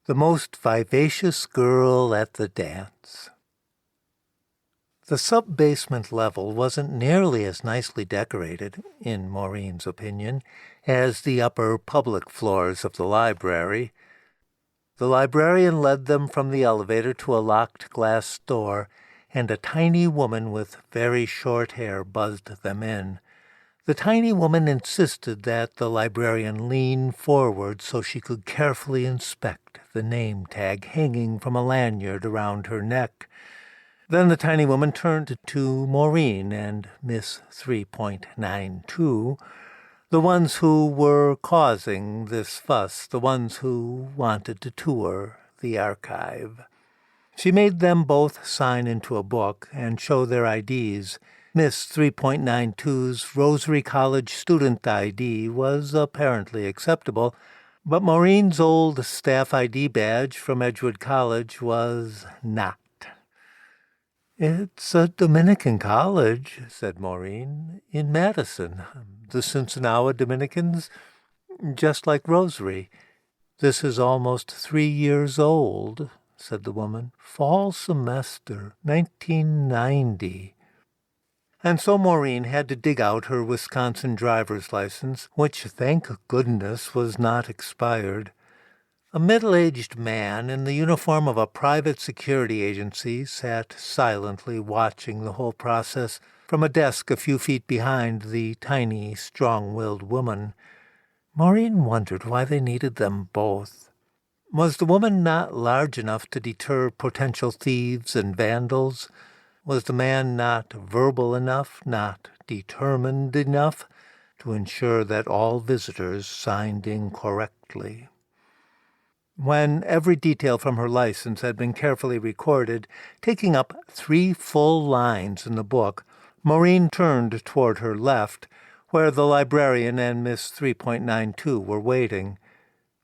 The most vivacious girl at the dance. The sub-basement level wasn't nearly as nicely decorated, in Maureen's opinion, as the upper public floors of the library. The librarian led them from the elevator to a locked glass door, and a tiny woman with very short hair buzzed them in. The tiny woman insisted that the librarian lean forward so she could carefully inspect the name tag hanging from a lanyard around her neck. Then the tiny woman turned to Maureen and Miss 3.92, the ones who were causing this fuss, the ones who wanted to tour the archive. She made them both sign into a book and show their IDs. Miss 3.92's Rosary College student ID was apparently acceptable, but Maureen's old staff ID badge from Edgewood College was not. "It's a Dominican college," said Maureen, "in Madison. The Cincinnati Dominicans, just like Rosary. This is almost 3 years old," said the woman. "Fall semester, 1990. And so Maureen had to dig out her Wisconsin driver's license, which, thank goodness, was not expired. A middle-aged man in the uniform of a private security agency sat silently watching the whole process from a desk a few feet behind the tiny, strong-willed woman. Maureen wondered why they needed them both. Was the woman not large enough to deter potential thieves and vandals? Was the man not verbal enough, not determined enough, to ensure that all visitors signed in correctly? When every detail from her license had been carefully recorded, taking up 3 full lines in the book, Maureen turned toward her left, where the librarian and Miss 3.92 were waiting.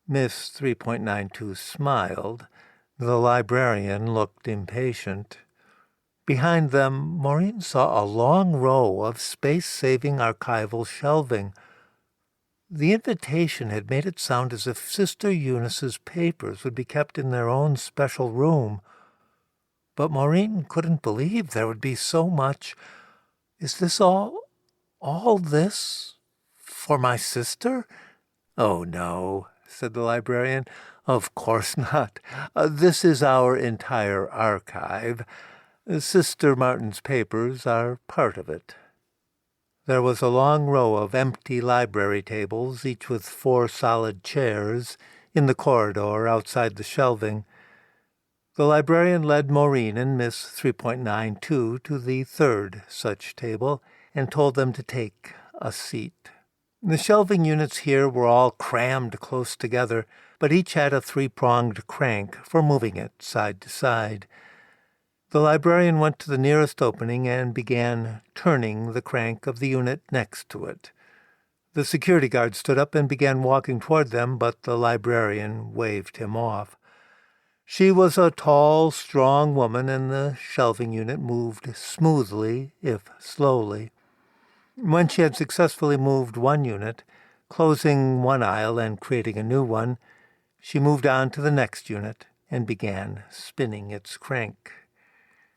Miss 3.92 smiled. The librarian looked impatient. Behind them, Maureen saw a long row of space-saving archival shelving. The invitation had made it sound as if Sister Eunice's papers would be kept in their own special room. But Maureen couldn't believe there would be so much. "Is this all this for my sister?" "Oh, no," said the librarian. "Of course not. This is our entire archive. Sister Martin's papers are part of it." There was a long row of empty library tables, each with 4 solid chairs, in the corridor outside the shelving. The librarian led Maureen and Miss 3.92 to the 3rd such table and told them to take a seat. The shelving units here were all crammed close together, but each had a 3-pronged crank for moving it side to side. The librarian went to the nearest opening and began turning the crank of the unit next to it. The security guard stood up and began walking toward them, but the librarian waved him off. She was a tall, strong woman, and the shelving unit moved smoothly, if slowly. When she had successfully moved one unit, closing one aisle and creating a new one, she moved on to the next unit and began spinning its crank.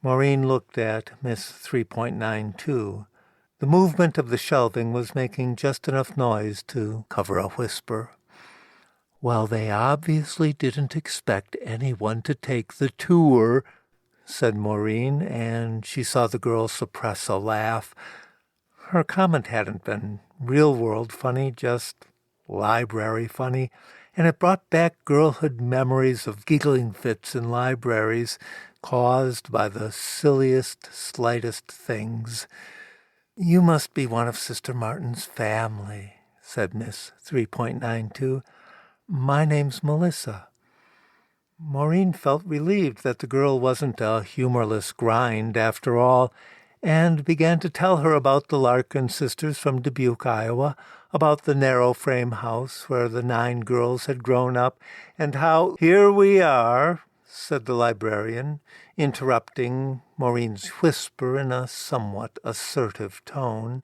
Maureen looked at Miss 3.92. The movement of the shelving was making just enough noise to cover a whisper. "Well, they obviously didn't expect anyone to take the tour," said Maureen, and she saw the girl suppress a laugh. Her comment hadn't been real-world funny, just library funny, and it brought back girlhood memories of giggling fits in libraries, caused by the silliest, slightest things. "You must be one of Sister Martin's family," said Miss 3.92. "My name's Melissa." Maureen felt relieved that the girl wasn't a humorless grind after all, and began to tell her about the Larkin sisters from Dubuque, Iowa, about the narrow-frame house where the 9 girls had grown up, and how— "Here we are," said the librarian, interrupting Maureen's whisper in a somewhat assertive tone.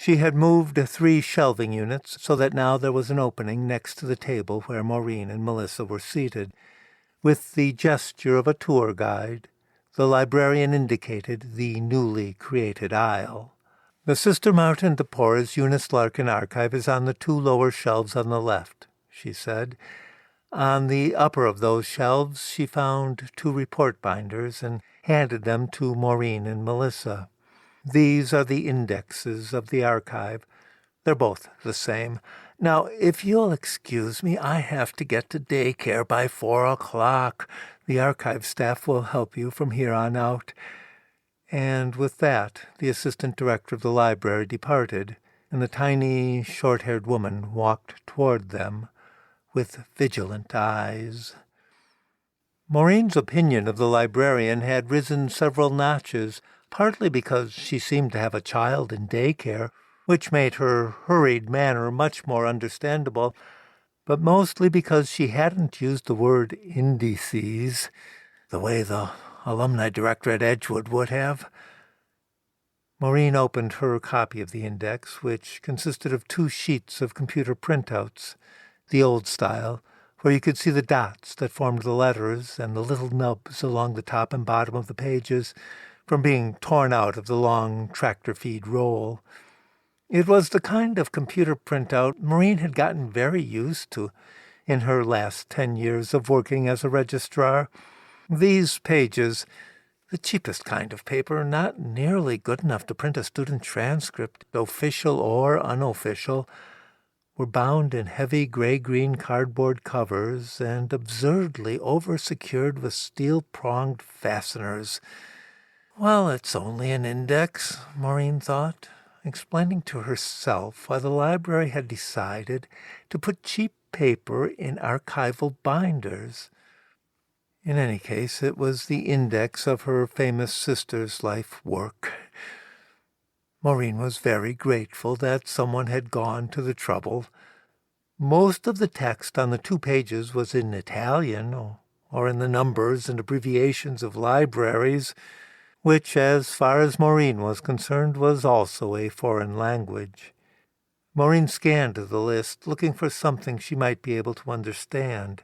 She had moved 3 shelving units so that now there was an opening next to the table where Maureen and Melissa were seated. With the gesture of a tour guide, the librarian indicated the newly created aisle. The Sister Martin de Porres Eunice Larkin archive is on the 2 lower shelves on the left, she said. On the upper of those shelves she found 2 report binders and handed them to Maureen and Melissa. These are the indexes of the archive. They're both the same. Now, if you'll excuse me, I have to get to daycare by 4 o'clock. The archive staff will help you from here on out. And with that, the assistant director of the library departed, and the tiny, short-haired woman walked toward them with vigilant eyes. Maureen's opinion of the librarian had risen several notches, partly because she seemed to have a child in daycare, which made her hurried manner much more understandable, but mostly because she hadn't used the word indices the way the alumni director at Edgewood would have. Maureen opened her copy of the index, which consisted of 2 sheets of computer printouts, the old style, where you could see the dots that formed the letters and the little nubs along the top and bottom of the pages from being torn out of the long tractor feed roll. It was the kind of computer printout Maureen had gotten very used to in her last 10 years of working as a registrar. These pages, the cheapest kind of paper, not nearly good enough to print a student transcript, official or unofficial, were bound in heavy gray-green cardboard covers and absurdly over-secured with steel-pronged fasteners. Well, it's only an index, Maureen thought, explaining to herself why the library had decided to put cheap paper in archival binders. In any case, it was the index of her famous sister's life work. Maureen was very grateful that someone had gone to the trouble. Most of the text on the 2 pages was in Italian, or in the numbers and abbreviations of libraries, which, as far as Maureen was concerned, was also a foreign language. Maureen scanned the list, looking for something she might be able to understand.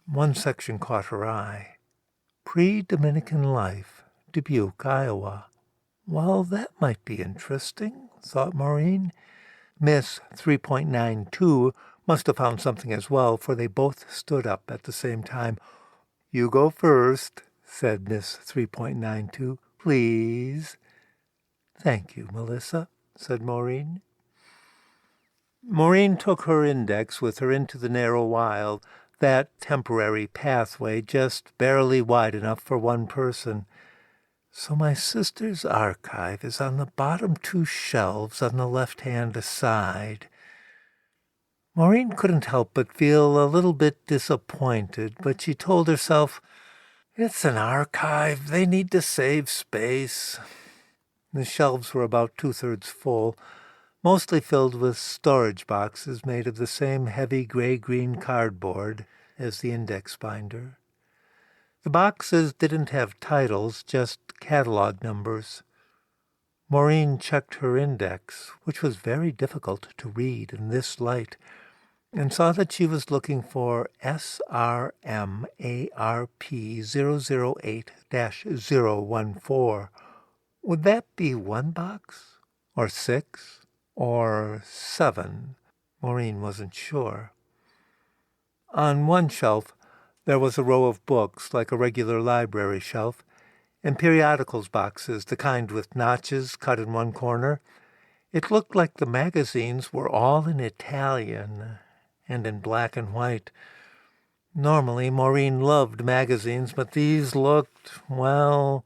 One section caught her eye. Pre-Dominican Life, Dubuque, Iowa. Well, that might be interesting, thought Maureen. Miss 3.92 must have found something as well, for they both stood up at the same time. "You go first," said Miss 3.92. "Please." "Thank you, Melissa," said Maureen. Maureen took her index with her into the narrow aisle, that temporary pathway just barely wide enough for one person. So my sister's archive is on the bottom 2 shelves on the left-hand side. Maureen couldn't help but feel a little bit disappointed, but she told herself, it's an archive. They need to save space. The shelves were about 2/3 full, mostly filled with storage boxes made of the same heavy gray-green cardboard as the index binder. The boxes didn't have titles, just catalog numbers. Maureen checked her index, which was very difficult to read in this light, and saw that she was looking for SRMARP008-014. Would that be 1 box, or 6, or 7? Maureen wasn't sure. On one shelf, there was a row of books, like a regular library shelf, and periodicals boxes, the kind with notches cut in one corner. It looked like the magazines were all in Italian and in black and white. Normally, Maureen loved magazines, but these looked, well,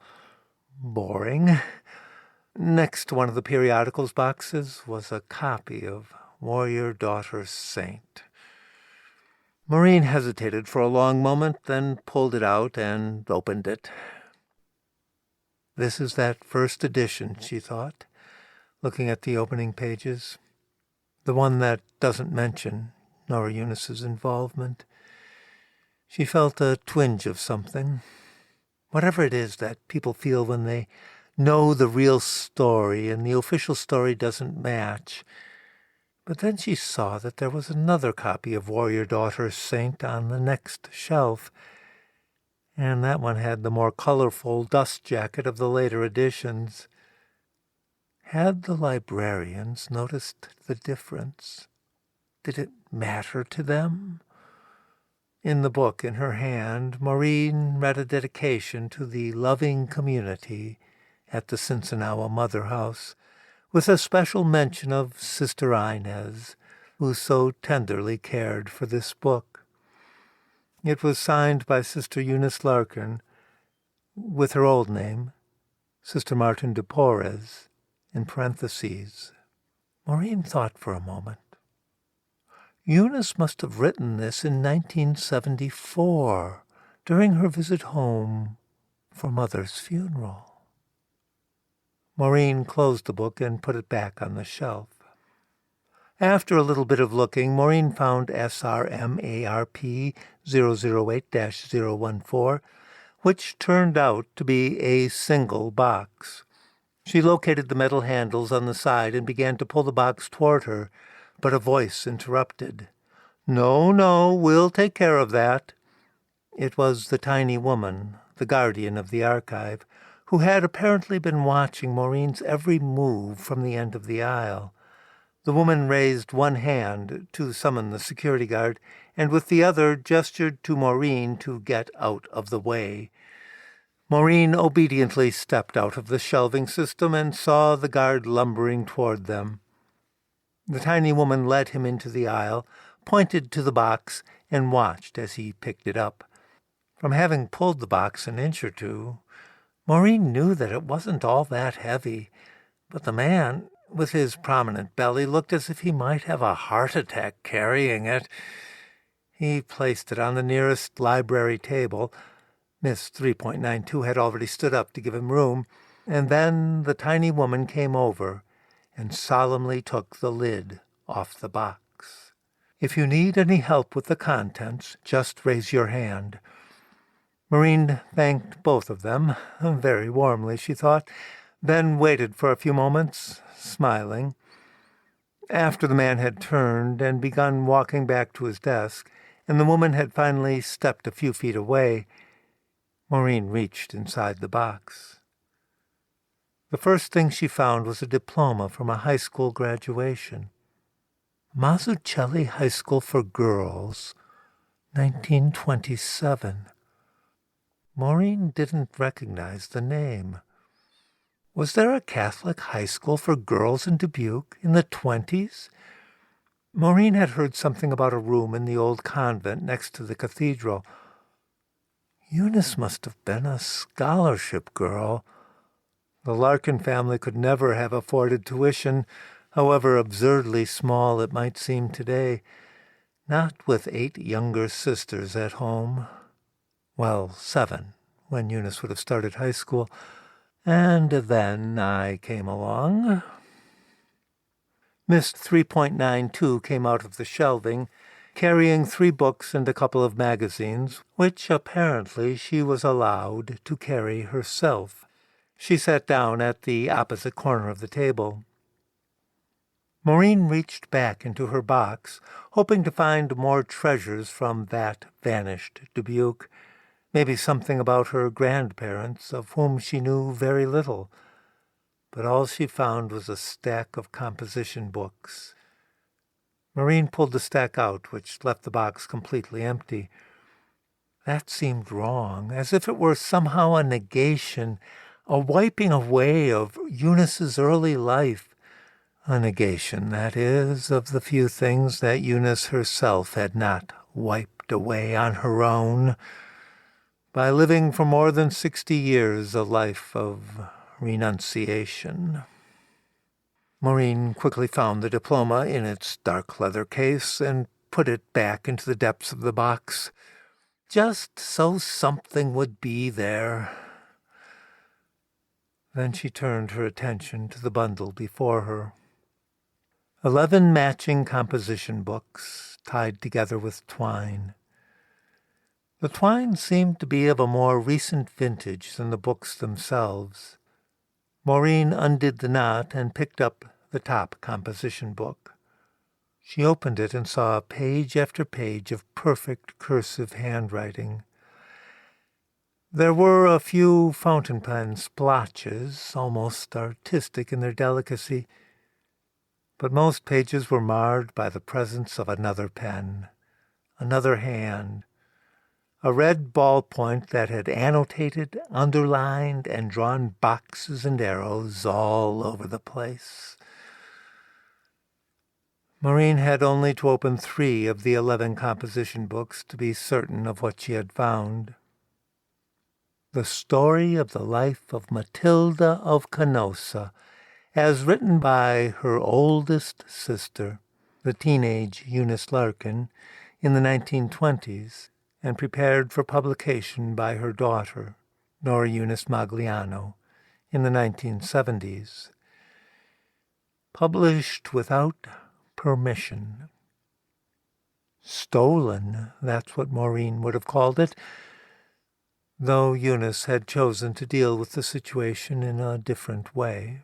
boring. Next to one of the periodicals boxes was a copy of Warrior Daughter Saint. Maureen hesitated for a long moment, then pulled it out and opened it. This is that first edition, she thought, looking at the opening pages. The one that doesn't mention Nora Eunice's involvement. She felt a twinge of something. Whatever it is that people feel when they know the real story, and the official story doesn't match. But then she saw that there was another copy of Warrior Daughter Saint on the next shelf, and that one had the more colorful dust jacket of the later editions. Had the librarians noticed the difference? Did it matter to them? In the book in her hand, Maureen read a dedication to the loving community at the Cincinnati Mother House, with a special mention of Sister Inez, who so tenderly cared for this book. It was signed by Sister Eunice Larkin, with her old name, Sister Martin de Porres, in parentheses. Maureen thought for a moment. Eunice must have written this in 1974, during her visit home for Mother's funeral. Maureen closed the book and put it back on the shelf. After a little bit of looking, Maureen found SRMARP 008-014, which turned out to be a single box. She located the metal handles on the side and began to pull the box toward her, but a voice interrupted. No, we'll take care of that." It was the tiny woman, the guardian of the archive, who had apparently been watching Maureen's every move from the end of the aisle. The woman raised one hand to summon the security guard, and with the other gestured to Maureen to get out of the way. Maureen obediently stepped out of the shelving system and saw the guard lumbering toward them. The tiny woman led him into the aisle, pointed to the box, and watched as he picked it up. From having pulled the box an inch or two, Maureen knew that it wasn't all that heavy, but the man, with his prominent belly, looked as if he might have a heart attack carrying it. He placed it on the nearest library table. Miss 3.92 had already stood up to give him room, and then the tiny woman came over and solemnly took the lid off the box. "If you need any help with the contents, just raise your hand." Maureen thanked both of them, very warmly, she thought, then waited for a few moments, smiling. After the man had turned and begun walking back to his desk, and the woman had finally stepped a few feet away, Maureen reached inside the box. The first thing she found was a diploma from a high school graduation. Mazzucchelli High School for Girls, 1927. Maureen didn't recognize the name. Was there a Catholic high school for girls in Dubuque in the 20s? Maureen had heard something about a room in the old convent next to the cathedral. Eunice must have been a scholarship girl. The Larkin family could never have afforded tuition, however absurdly small it might seem today, not with 8 younger sisters at home. Well, 7, when Eunice would have started high school. And then I came along. Miss 3.92 came out of the shelving, carrying 3 books and a couple of magazines, which apparently she was allowed to carry herself. She sat down at the opposite corner of the table. Maureen reached back into her box, hoping to find more treasures from that vanished Dubuque, maybe something about her grandparents, of whom she knew very little. But all she found was a stack of composition books. Maureen pulled the stack out, which left the box completely empty. That seemed wrong, as if it were somehow a negation, a wiping away of Eunice's early life, a negation, that is, of the few things that Eunice herself had not wiped away on her own, by living for more than 60 years a life of renunciation. Maureen quickly found the diploma in its dark leather case and put it back into the depths of the box, just so something would be there. Then she turned her attention to the bundle before her. 11 matching composition books, tied together with twine. The twine seemed to be of a more recent vintage than the books themselves. Maureen undid the knot and picked up the top composition book. She opened it and saw page after page of perfect cursive handwriting. There were a few fountain pen splotches, almost artistic in their delicacy, but most pages were marred by the presence of another pen, another hand, a red ballpoint that had annotated, underlined, and drawn boxes and arrows all over the place. Maureen had only to open 3 of the 11 composition books to be certain of what she had found. The story of the life of Matilda of Canossa, as written by her oldest sister, the teenage Eunice Larkin, in the 1920s, and prepared for publication by her daughter, Nora Eunice Magliano, in the 1970s. Published without permission. Stolen, that's what Maureen would have called it, though Eunice had chosen to deal with the situation in a different way.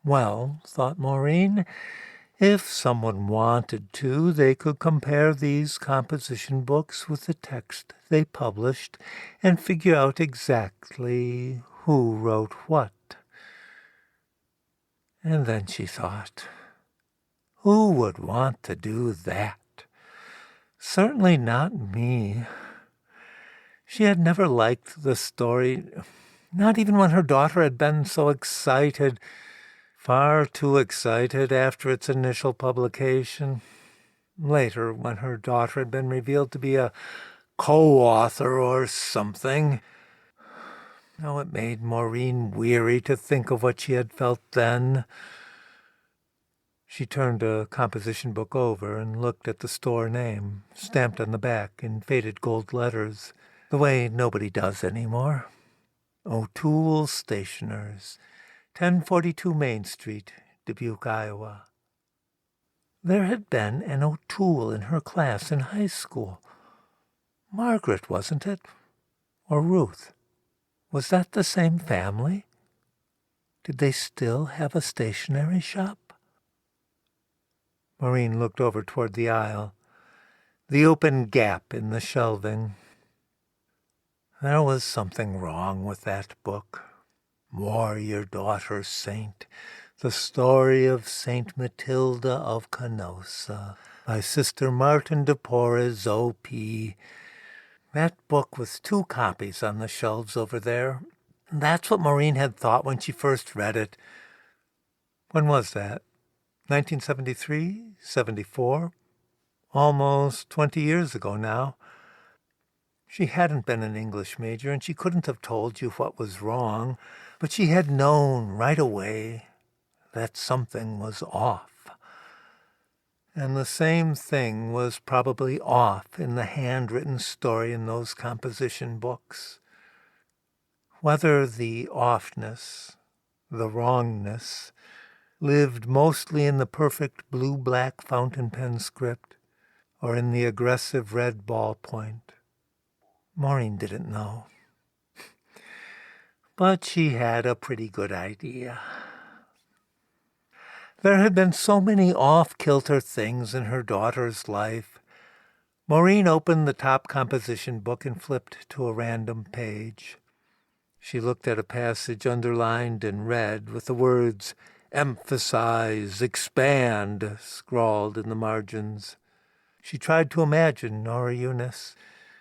Well, thought Maureen, if someone wanted to, they could compare these composition books with the text they published and figure out exactly who wrote what. And then she thought, who would want to do that? Certainly not me. She had never liked the story, not even when her daughter had been so excited, far too excited after its initial publication. Later, when her daughter had been revealed to be a co-author or something. Now it made Maureen weary to think of what she had felt then. She turned a composition book over and looked at the store name, stamped on the back in faded gold letters, the way nobody does anymore. O'Toole Stationers, 1042 Main Street, Dubuque, Iowa. There had been an O'Toole in her class in high school. Margaret, wasn't it? Or Ruth? Was that the same family? Did they still have a stationery shop? Maureen looked over toward the aisle, the open gap in the shelving. There was something wrong with that book. Warrior Daughter Saint, the story of Saint Matilda of Canossa, by Sister Martin de Porres, O.P. That book with 2 copies on the shelves over there. That's what Maureen had thought when she first read it. When was that? 1973? 74? Almost 20 years ago now. She hadn't been an English major, and she couldn't have told you what was wrong, but she had known right away that something was off. And the same thing was probably off in the handwritten story in those composition books. Whether the offness, the wrongness, lived mostly in the perfect blue-black fountain pen script or in the aggressive red ballpoint, Maureen didn't know. But she had a pretty good idea. There had been so many off-kilter things in her daughter's life. Maureen opened the top composition book and flipped to a random page. She looked at a passage underlined in red with the words "emphasize," "expand," scrawled in the margins. She tried to imagine Nora Eunice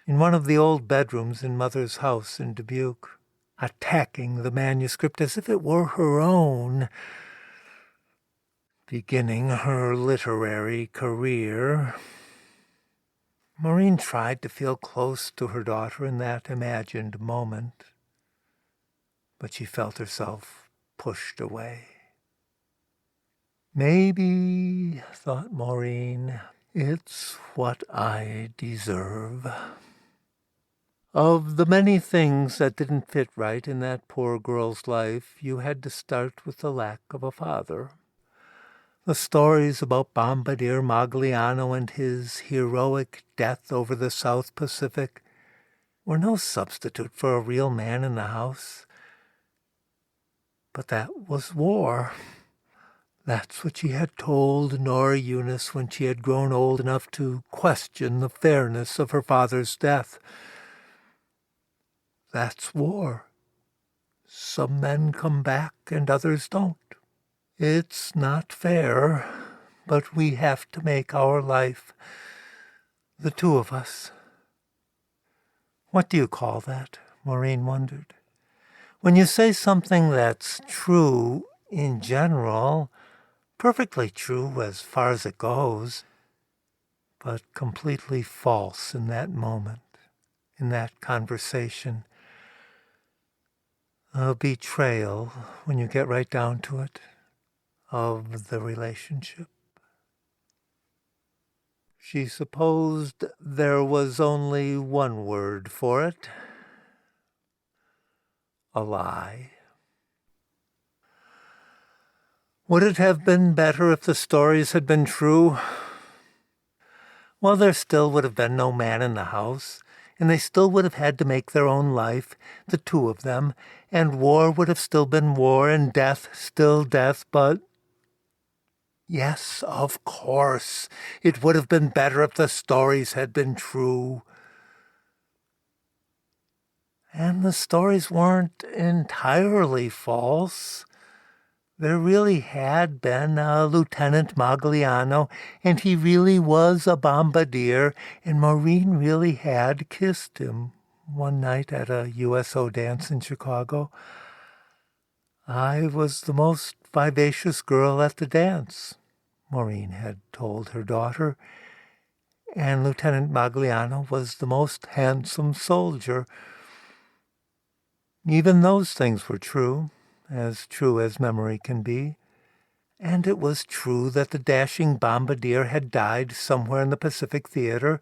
in one of the old bedrooms in Mother's house in Dubuque, attacking the manuscript as if it were her own, beginning her literary career. Maureen tried to feel close to her daughter in that imagined moment, but she felt herself pushed away. Maybe, thought Maureen, it's what I deserve. Of the many things that didn't fit right in that poor girl's life, you had to start with the lack of a father. The stories about Bombardier Magliano and his heroic death over the South Pacific were no substitute for a real man in the house. But that was war. That's what she had told Nora Eunice when she had grown old enough to question the fairness of her father's death. That's war. Some men come back and others don't. It's not fair, but we have to make our life, the two of us. What do you call that? Maureen wondered. When you say something that's true in general, perfectly true as far as it goes, but completely false in that moment, in that conversation. A betrayal, when you get right down to it, of the relationship. She supposed there was only one word for it: a lie. Would it have been better if the stories had been true? Well, there still would have been no man in the house, and they still would have had to make their own life, the two of them, and war would have still been war, and death still death, but yes, of course, it would have been better if the stories had been true. And the stories weren't entirely false. There really had been a Lieutenant Magliano, and he really was a bombardier, and Maureen really had kissed him one night at a USO dance in Chicago. I was the most vivacious girl at the dance, Maureen had told her daughter, and Lieutenant Magliano was the most handsome soldier. Even those things were true as memory can be. And it was true that the dashing bombardier had died somewhere in the Pacific Theater.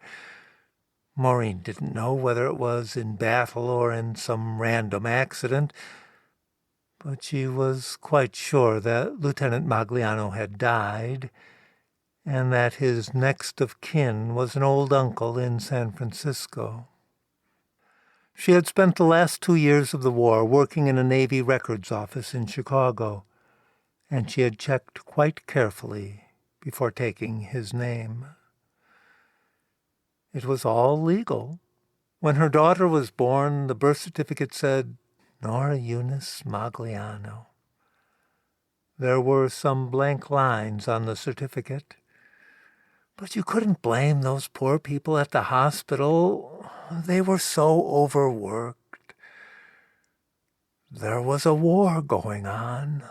Maureen didn't know whether it was in battle or in some random accident, but she was quite sure that Lieutenant Magliano had died, and that his next of kin was an old uncle in San Francisco. She had spent the last 2 years of the war working in a Navy records office in Chicago, and she had checked quite carefully before taking his name. It was all legal. When her daughter was born, the birth certificate said, Nora Eunice Magliano. There were some blank lines on the certificate, but you couldn't blame those poor people at the hospital. They were so overworked. There was a war going on.